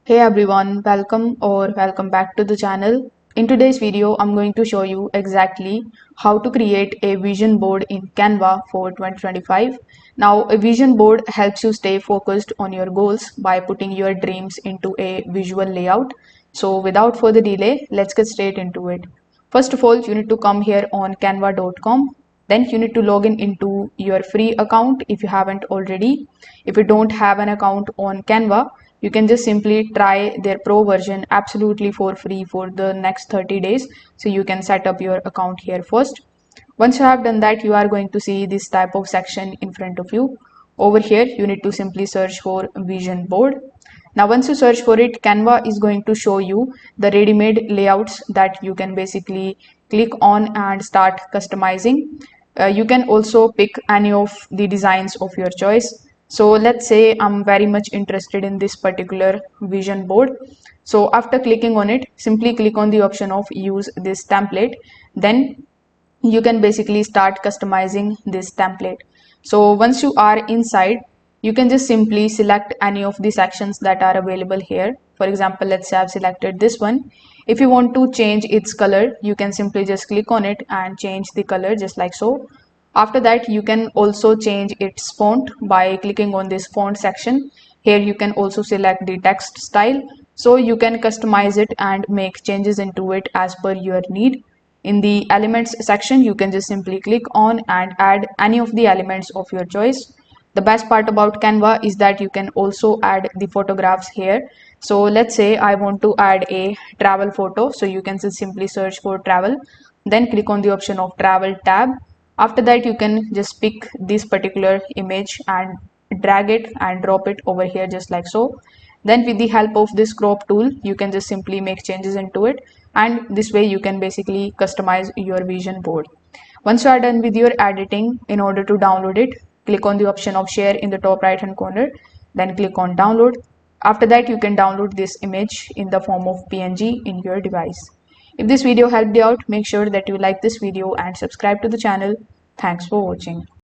Hey everyone, welcome back to the channel. In today's video, I'm going to show you exactly how to create a vision board in Canva for 2025. Now, a vision board helps you stay focused on your goals by putting your dreams into a visual layout. So without further delay, let's get straight into it. First of all, you need to come here on canva.com. Then you need to log in into your free account if you haven't already. If you don't have an account on Canva, you can just simply try their pro version absolutely for free for the next 30 days. So you can set up your account here first. Once you have done that, you are going to see this type of section in front of you. Over here, you need to simply search for vision board. Now, once you search for it, Canva is going to show you the ready-made layouts that you can basically click on and start customizing. You can also pick any of the designs of your choice. So let's say I'm very much interested in this particular vision board. So after clicking on it, simply click on the option of use this template. Then you can basically start customizing this template. So once you are inside, you can just simply select any of the sections that are available here. For example, let's say I've selected this one. If you want to change its color, you can simply just click on it and change the color just like so. After that, you can also change its font by clicking on this font section. Here you can also select the text style, so you can customize it and make changes into it as per your need. In the elements section, you can just simply click on and add any of the elements of your choice. The best part about Canva is that you can also add the photographs here. So let's say I want to add a travel photo. So you can just simply search for travel, then click on the option of travel tab. After that, you can just pick this particular image and drag it and drop it over here just like so. Then with the help of this crop tool, you can just simply make changes into it, and this way you can basically customize your vision board. Once you are done with your editing, in order to download it, click on the option of share in the top right hand corner, then click on download. After that, you can download this image in the form of PNG in your device. If this video helped you out, make sure that you like this video and subscribe to the channel. Thanks for watching.